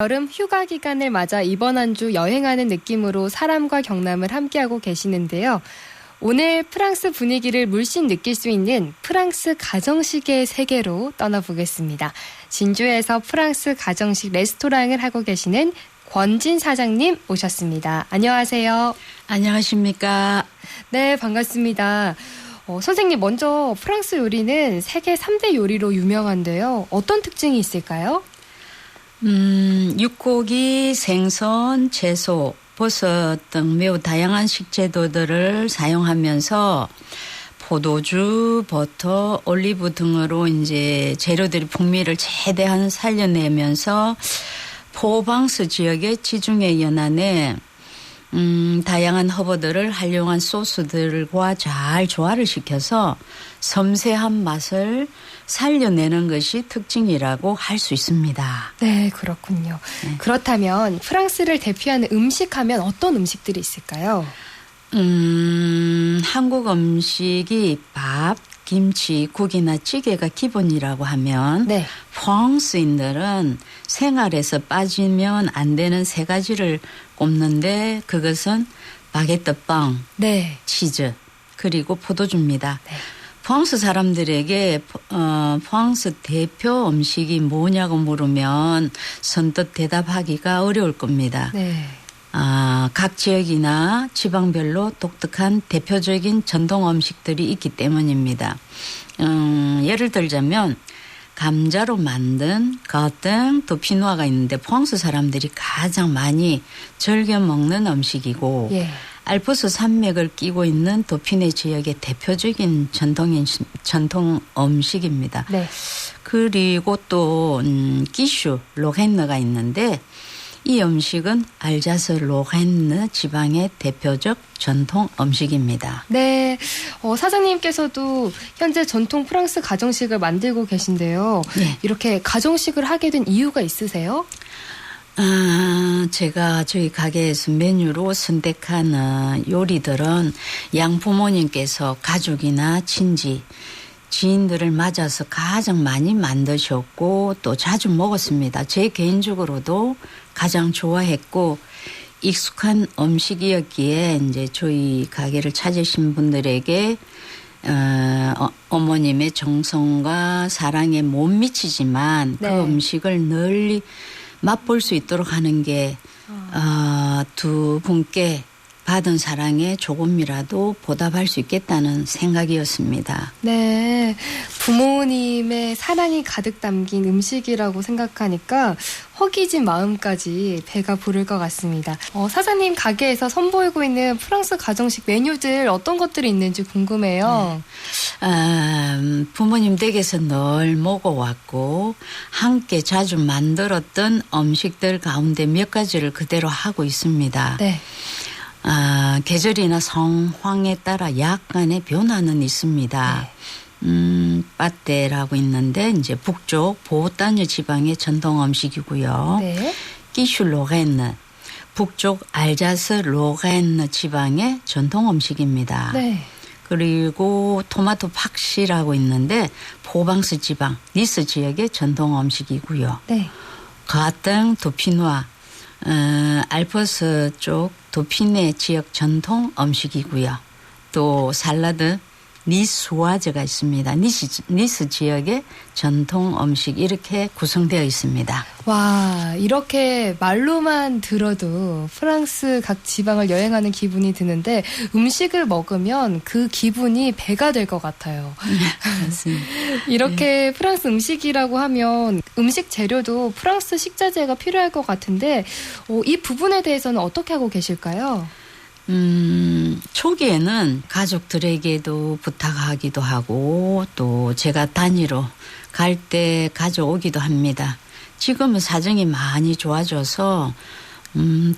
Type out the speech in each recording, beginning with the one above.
여름 휴가 기간을 맞아 이번 한 주 여행하는 느낌으로 사람과 경남을 함께하고 계시는데요. 오늘 프랑스 분위기를 물씬 느낄 수 있는 프랑스 가정식의 세계로 떠나보겠습니다. 진주에서 프랑스 가정식 레스토랑을 하고 계시는 권진 사장님 오셨습니다. 안녕하세요. 안녕하십니까. 네, 반갑습니다. 선생님, 먼저 프랑스 요리는 세계 3대 요리로 유명한데요. 어떤 특징이 있을까요? 육고기, 생선, 채소, 버섯 등 매우 다양한 식재료들을 사용하면서 포도주, 버터, 올리브 등으로 이제 재료들이 풍미를 최대한 살려내면서 프로방스 지역의 지중해 연안에 다양한 허브들을 활용한 소스들과 잘 조화를 시켜서 섬세한 맛을 살려내는 것이 특징이라고 할 수 있습니다. 네, 그렇군요. 네. 그렇다면 프랑스를 대표하는 음식하면 어떤 음식들이 있을까요? 한국 음식이 밥, 김치, 국이나 찌개가 기본이라고 하면 네. 프랑스인들은 생활에서 빠지면 안 되는 세 가지를 꼽는데 그것은 바게트 빵, 네. 치즈, 그리고 포도주입니다. 네. 프랑스 사람들에게 프랑스 대표 음식이 뭐냐고 물으면 선뜻 대답하기가 어려울 겁니다. 네. 각 지역이나 지방별로 독특한 대표적인 전통 음식들이 있기 때문입니다. 예를 들자면 감자로 만든 가등 도피노아가 있는데 프랑스 사람들이 가장 많이 즐겨 먹는 음식이고 예. 알프스 산맥을 끼고 있는 도피네 지역의 대표적인 전통 음식입니다. 네. 그리고 또 기슈 로헨느가 있는데 이 음식은 알자스 로헨느 지방의 대표적 전통 음식입니다. 네, 사장님께서도 현재 전통 프랑스 가정식을 만들고 계신데요. 네. 이렇게 가정식을 하게 된 이유가 있으세요? 제가 저희 가게에서 메뉴로 선택한 요리들은 양부모님께서 가족이나 친지, 지인들을 맞아서 가장 많이 만드셨고 또 자주 먹었습니다. 제 개인적으로도 가장 좋아했고 익숙한 음식이었기에 이제 저희 가게를 찾으신 분들에게 어머님의 정성과 사랑에 못 미치지만 네. 그 음식을 널리 맛볼 수 있도록 하는 게 두 분께 받은 사랑에 조금이라도 보답할 수 있겠다는 생각이었습니다. 네, 부모님의 사랑이 가득 담긴 음식이라고 생각하니까 허기진 마음까지 배가 부를 것 같습니다. 사장님 가게에서 선보이고 있는 프랑스 가정식 메뉴들 어떤 것들이 있는지 궁금해요. 네. 부모님 댁에서 늘 먹어왔고 함께 자주 만들었던 음식들 가운데 몇 가지를 그대로 하고 있습니다. 네. 계절이나 상황에 따라 약간의 변화는 있습니다. 네. 빠떼라고 있는데 이제 북쪽 보따뉴 지방의 전통 음식이고요. 네. 기슈 로헨느 북쪽 알자스 로헨느 지방의 전통 음식입니다. 네. 그리고 토마토 팍시라고 있는데 포방스 지방 니스 지역의 전통 음식이고요. 네. 가등 도피노아 알프스 쪽 도피네 지역 전통 음식이고요. 또 살라드 니스와즈가 있습니다. 니스 지역의 전통 음식 이렇게 구성되어 있습니다. 와, 이렇게 말로만 들어도 프랑스 각 지방을 여행하는 기분이 드는데 음식을 먹으면 그 기분이 배가 될 것 같아요. 맞습니다. 이렇게 네. 프랑스 음식이라고 하면 음식 재료도 프랑스 식자재가 필요할 것 같은데 이 부분에 대해서는 어떻게 하고 계실까요? 초기에는 가족들에게도 부탁하기도 하고 또 제가 단위로 갈 때 가져오기도 합니다. 지금은 사정이 많이 좋아져서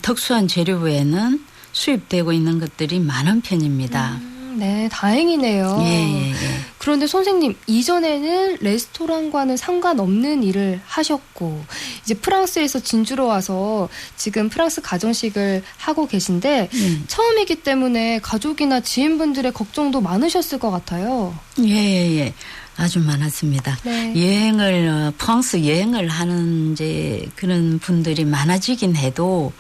특수한 재료 외에는 수입되고 있는 것들이 많은 편입니다. 네, 다행이네요. 예. 그런데 선생님, 이전에는 레스토랑과는 상관없는 일을 하셨고 이제 프랑스에서 진주로 와서 지금 프랑스 가정식을 하고 계신데 처음이기 때문에 가족이나 지인분들의 걱정도 많으셨을 것 같아요. 예. 아주 많았습니다. 네. 프랑스 여행을 하는 이제 그런 분들이 많아지긴 해도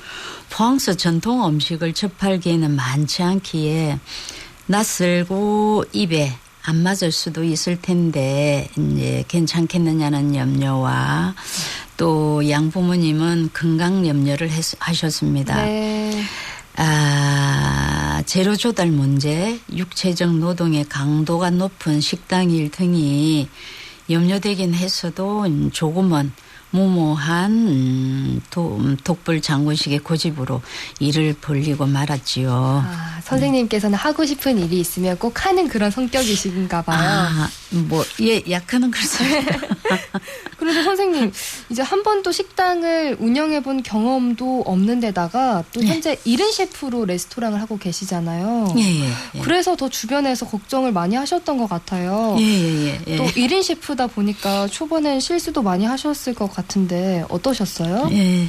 프랑스 전통 음식을 접할 기회는 많지 않기에 낯설고 입에 안 맞을 수도 있을 텐데 이제 괜찮겠느냐는 염려와 또 양부모님은 건강 염려를 하셨습니다. 네. 재료 조달 문제, 육체적 노동의 강도가 높은 식당 일 등이 염려되긴 했어도 조금은 무모한 독불 장군식의 고집으로 일을 벌리고 말았지요. 선생님께서는 하고 싶은 일이 있으면 꼭 하는 그런 성격이신가 봐요. 약간은 그렇습니다. 그런데 선생님, 이제 한 번도 식당을 운영해 본 경험도 없는 데다가 또 현재 1인 셰프로 레스토랑을 하고 계시잖아요. 예. 그래서 더 주변에서 걱정을 많이 하셨던 것 같아요. 예. 또 1인 셰프다 보니까 초반엔 실수도 많이 하셨을 것 같은데 어떠셨어요? 예.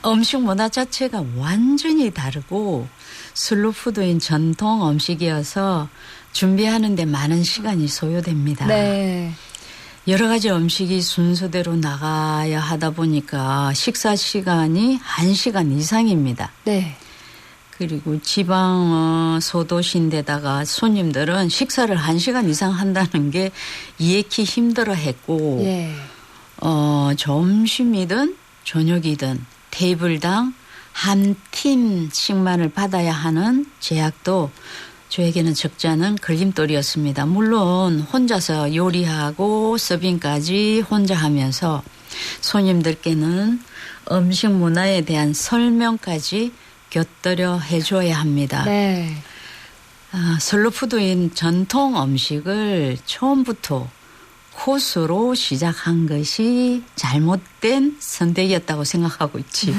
음식 문화 자체가 완전히 다르고 슬로푸드인 전통 음식이어서 준비하는 데 많은 시간이 소요됩니다. 네. 여러 가지 음식이 순서대로 나가야 하다 보니까 식사 시간이 1시간 이상입니다. 네. 그리고 지방 소도시인데다가 손님들은 식사를 1시간 이상 한다는 게 이해키 힘들어 했고 예. 점심이든 저녁이든 테이블당 한 팀씩만을 받아야 하는 제약도 저에게는 적잖은 걸림돌이었습니다. 물론 혼자서 요리하고 서빙까지 혼자 하면서 손님들께는 음식 문화에 대한 설명까지 곁들여 해줘야 합니다. 네. 슬로푸드인 전통 음식을 처음부터 코스로 시작한 것이 잘못된 선택이었다고 생각하고 있지.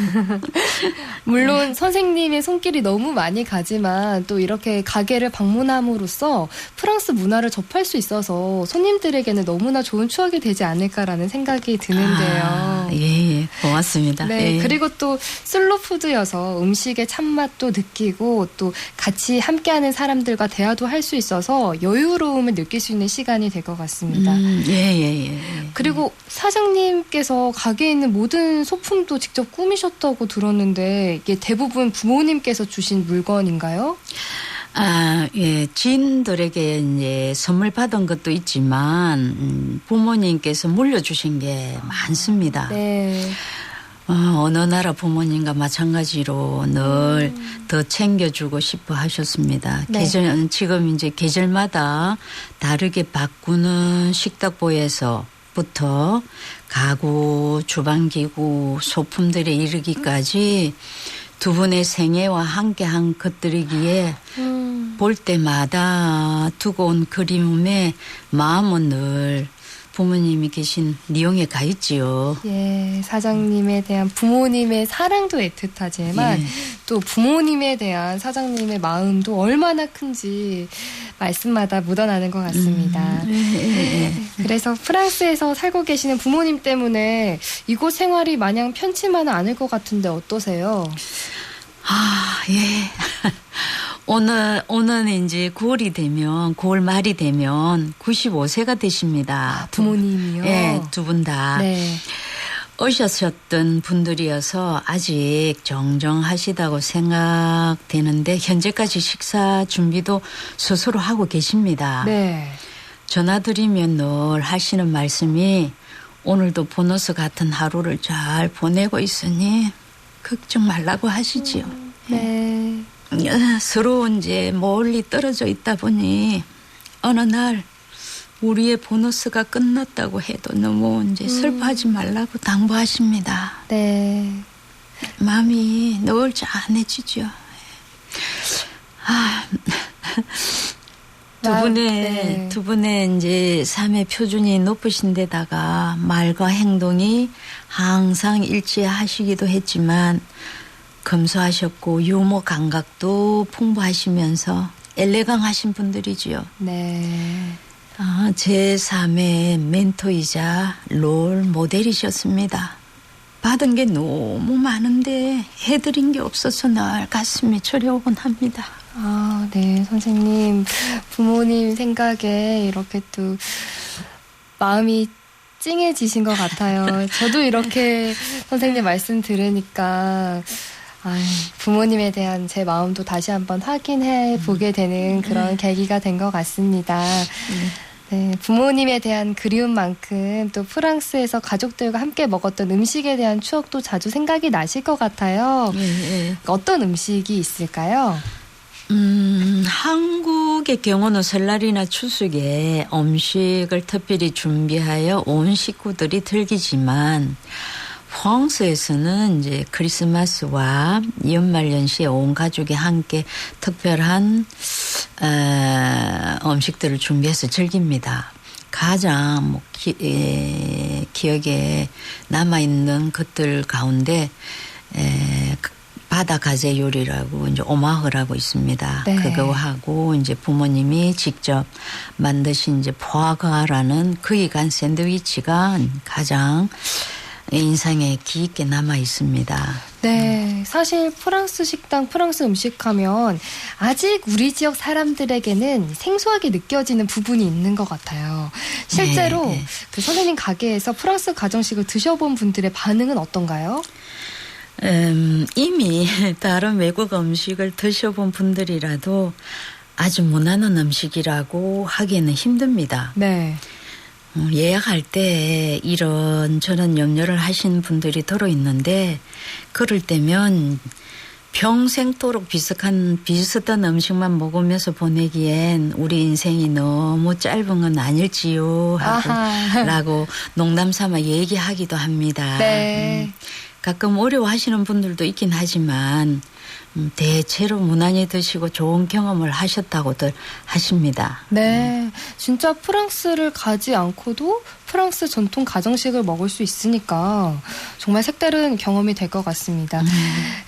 물론 선생님의 손길이 너무 많이 가지만 또 이렇게 가게를 방문함으로써 프랑스 문화를 접할 수 있어서 손님들에게는 너무나 좋은 추억이 되지 않을까라는 생각이 드는데요. 예, 고맙습니다. 네, 예. 그리고 또 슬로푸드여서 음식의 참맛도 느끼고 또 같이 함께하는 사람들과 대화도 할 수 있어서 여유로움을 느낄 수 있는 시간이 될 것 같습니다. 예. 그리고 사장님께서 가게에 있는 모든 소품도 직접 꾸미셨다고 들었는데 이게 대부분 부모님께서 주신 물건인가요? 예. 지인들에게 이제 선물 받은 것도 있지만 부모님께서 물려주신 게 많습니다. 네. 어느 나라 부모님과 마찬가지로 늘 더 챙겨주고 싶어 하셨습니다. 네. 지금 이제 계절마다 다르게 바꾸는 식탁보에서부터 가구, 주방기구, 소품들에 이르기까지 두 분의 생애와 함께한 것들이기에 볼 때마다 두고 온 그리움에 마음은 늘 부모님이 계신 리옹에 가 있지요. 예, 사장님에 대한 부모님의 사랑도 애틋하지만 예. 또 부모님에 대한 사장님의 마음도 얼마나 큰지 말씀마다 묻어나는 것 같습니다. 그래서 프랑스에서 살고 계시는 부모님 때문에 이곳 생활이 마냥 편치만은 않을 것 같은데 어떠세요? 예. 오늘 이제 9월 말이 되면 95세가 되십니다. 부모님이요? 예, 두 분 다. 네. 오셨던 분들이어서 아직 정정하시다고 생각되는데 현재까지 식사 준비도 스스로 하고 계십니다. 네. 전화드리면 늘 하시는 말씀이 오늘도 보너스 같은 하루를 잘 보내고 있으니 걱정 말라고 하시지요. 네. 서로 이제 멀리 떨어져 있다 보니 어느 날 우리의 보너스가 끝났다고 해도 너무 이제 슬퍼하지 말라고 당부하십니다. 네. 마음이 늘 짠해지죠. 두 분의 이제 삶의 표준이 높으신 데다가 말과 행동이 항상 일치하시기도 했지만 검소하셨고 유머 감각도 풍부하시면서 엘레강하신 분들이지요. 네. 제 삶의 멘토이자 롤 모델이셨습니다. 받은 게 너무 많은데 해드린 게 없어서 늘 가슴이 저려오곤 합니다. 아, 네, 선생님. 부모님 생각에 이렇게 또 마음이 찡해지신 것 같아요. 저도 이렇게 선생님 말씀 들으니까 부모님에 대한 제 마음도 다시 한번 확인해 보게 되는 그런 계기가 된 것 같습니다. 네, 부모님에 대한 그리움만큼 또 프랑스에서 가족들과 함께 먹었던 음식에 대한 추억도 자주 생각이 나실 것 같아요. 어떤 음식이 있을까요? 한국의 경우는 설날이나 추석에 음식을 특별히 준비하여 온 식구들이 즐기지만 프랑스에서는 이제 크리스마스와 연말연시에 온 가족이 함께 특별한 음식들을 준비해서 즐깁니다. 가장 기억에 남아있는 것들 가운데 바다 가재 요리라고 이제 오마흐라고 있습니다. 네. 그거 하고 이제 부모님이 직접 만드신 이제 포아그라는 거기 간 샌드위치가 가장 인상에 깊게 남아 있습니다. 네, 사실 프랑스 식당, 프랑스 음식하면 아직 우리 지역 사람들에게는 생소하게 느껴지는 부분이 있는 것 같아요. 실제로 네. 그 선생님 가게에서 프랑스 가정식을 드셔본 분들의 반응은 어떤가요? 이미 다른 외국 음식을 드셔본 분들이라도 아주 무난한 음식이라고 하기에는 힘듭니다. 네. 예약할 때 이런저런 염려를 하신 분들이 들어 있는데 그럴 때면 평생토록 비슷한 음식만 먹으면서 보내기엔 우리 인생이 너무 짧은 건 아닐지요 라고 농담 삼아 얘기하기도 합니다. 네. 가끔 어려워하시는 분들도 있긴 하지만 대체로 무난히 드시고 좋은 경험을 하셨다고들 하십니다. 네. 진짜 프랑스를 가지 않고도 프랑스 전통 가정식을 먹을 수 있으니까 정말 색다른 경험이 될 것 같습니다.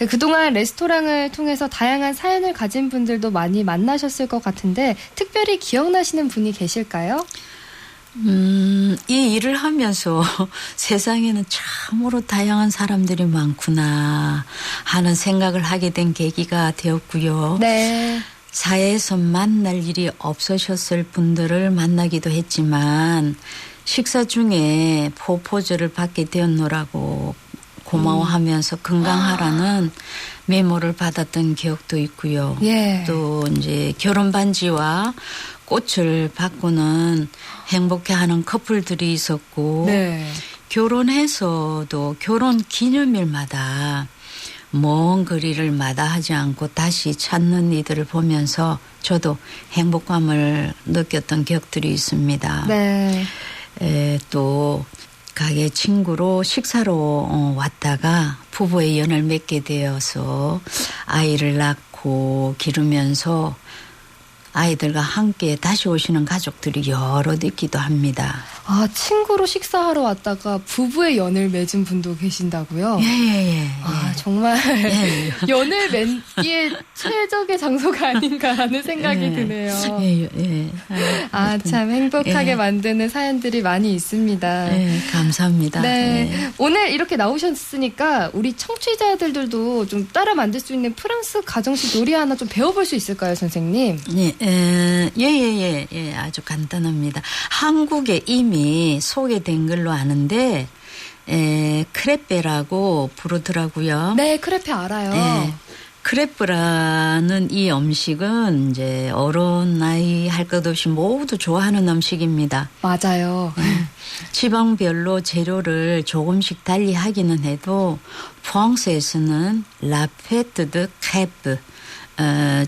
그동안 레스토랑을 통해서 다양한 사연을 가진 분들도 많이 만나셨을 것 같은데 특별히 기억나시는 분이 계실까요? 이 일을 하면서 세상에는 참으로 다양한 사람들이 많구나 하는 생각을 하게 된 계기가 되었고요. 네. 사회에서 만날 일이 없으셨을 분들을 만나기도 했지만 식사 중에 프로포즈를 받게 되었노라고 고마워하면서 건강하라는 메모를 받았던 기억도 있고요. 예. 또 이제 결혼 반지와 꽃을 바꾸는 행복해하는 커플들이 있었고 네. 결혼해서도 결혼 기념일마다 먼 거리를 마다하지 않고 다시 찾는 이들을 보면서 저도 행복감을 느꼈던 기억들이 있습니다. 네. 또 가게 친구로 식사로 왔다가 부부의 연을 맺게 되어서 아이를 낳고 기르면서 아이들과 함께 다시 오시는 가족들이 여럿 있기도 합니다. 아, 친구로 식사하러 왔다가 부부의 연을 맺은 분도 계신다고요? 예. 아, 정말 연을 맺기에 최적의 장소가 아닌가 하는 생각이 드네요. 예. 아, 참 행복하게 만드는 사연들이 많이 있습니다. 네, 감사합니다. 네. 오늘 이렇게 나오셨으니까 우리 청취자들도 좀 따라 만들 수 있는 프랑스 가정식 요리 하나 좀 배워볼 수 있을까요, 선생님? 예, 아주 간단합니다. 한국에 이미 소개된 걸로 아는데, 크레페라고 부르더라고요. 네, 크레페 알아요. 예. 크레프라는 이 음식은 이제 어른 나이 할 것 없이 모두 좋아하는 음식입니다. 맞아요. 지방별로 재료를 조금씩 달리 하기는 해도 프랑스에서는 라페트 드 크레프,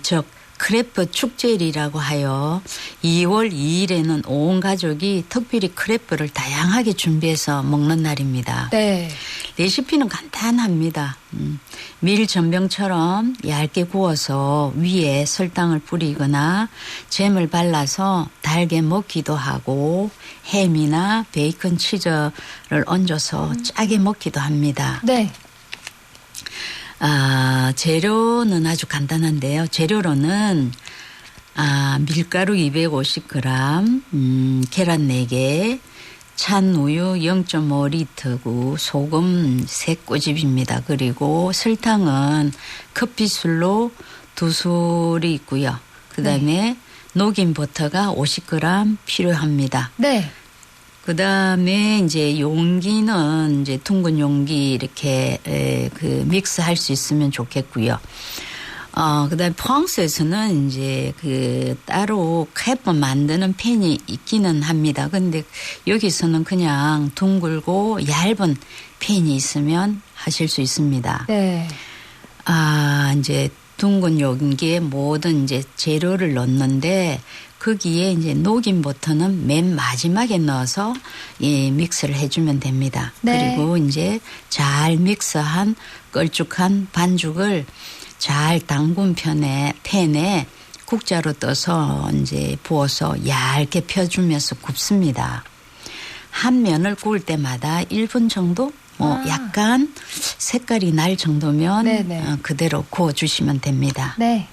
즉 크레프 축제일이라고 하여 2월 2일에는 온 가족이 특별히 크레프를 다양하게 준비해서 먹는 날입니다. 네. 레시피는 간단합니다. 밀 전병처럼 얇게 구워서 위에 설탕을 뿌리거나 잼을 발라서 달게 먹기도 하고 햄이나 베이컨 치즈를 얹어서 짜게 먹기도 합니다. 네. 재료는 아주 간단한데요. 재료로는 밀가루 250g, 계란 4개, 찬우유 0.5리터고 소금 3꼬집입니다. 그리고 설탕은 커피술로 2술이 있고요. 그다음에 녹인 버터가 50g 필요합니다. 네. 그다음에 이제 용기는 이제 둥근 용기 이렇게 그 믹스할 수 있으면 좋겠고요. 그다음에 프랑스에서는 이제 그 따로 크레프 만드는 팬이 있기는 합니다. 근데 여기서는 그냥 둥글고 얇은 팬이 있으면 하실 수 있습니다. 네. 이제 둥근 용기에 모든 이제 재료를 넣는데 거기에 이제 녹인 버터는 맨 마지막에 넣어서 믹스를 해주면 됩니다. 네. 그리고 이제 잘 믹스한 걸쭉한 반죽을 잘 담근 팬에 국자로 떠서 이제 부어서 얇게 펴주면서 굽습니다. 한 면을 구울 때마다 1분 정도 약간 색깔이 날 정도면 그대로 구워주시면 됩니다. 네.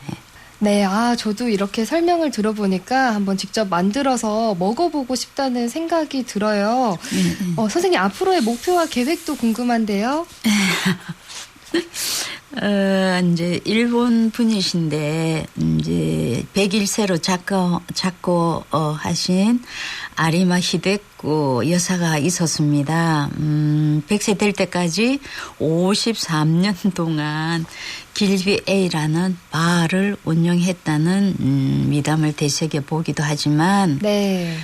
네, 저도 이렇게 설명을 들어보니까 한번 직접 만들어서 먹어보고 싶다는 생각이 들어요. 선생님, 앞으로의 목표와 계획도 궁금한데요. 이제 일본 분이신데 이제 101세로 작고 하신 아리마 히데코 여사가 있었습니다. 100세 될 때까지 53년 동안 길비에이라는 바를 운영했다는 미담을 되새겨 보기도 하지만 네.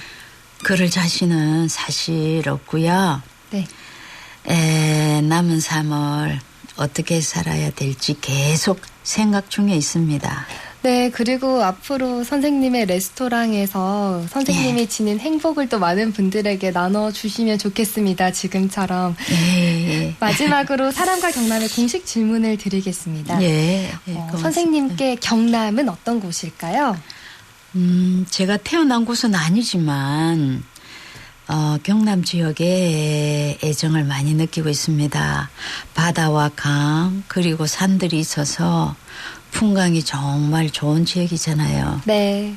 그럴 자신은 사실 없고요. 네. 남은 삶을 어떻게 살아야 될지 계속 생각 중에 있습니다. 네, 그리고 앞으로 선생님의 레스토랑에서 선생님이 지닌 행복을 또 많은 분들에게 나눠주시면 좋겠습니다. 지금처럼. 예. 마지막으로 사람과 경남의 공식 질문을 드리겠습니다. 예. 선생님께 경남은 어떤 곳일까요? 제가 태어난 곳은 아니지만 경남 지역에 애정을 많이 느끼고 있습니다. 바다와 강 그리고 산들이 있어서 풍광이 정말 좋은 지역이잖아요. 네.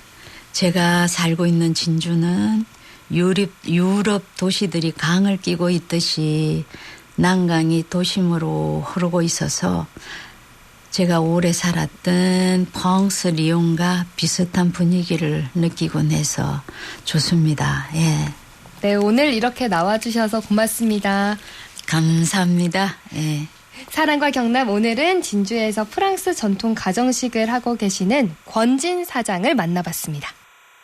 제가 살고 있는 진주는 유럽 도시들이 강을 끼고 있듯이 난강이 도심으로 흐르고 있어서 제가 오래 살았던 프랑스 리옹과 비슷한 분위기를 느끼곤 해서 좋습니다. 예. 네, 오늘 이렇게 나와주셔서 고맙습니다. 감사합니다. 예. 사랑과 경남, 오늘은 진주에서 프랑스 전통 가정식을 하고 계시는 권진 사장을 만나봤습니다.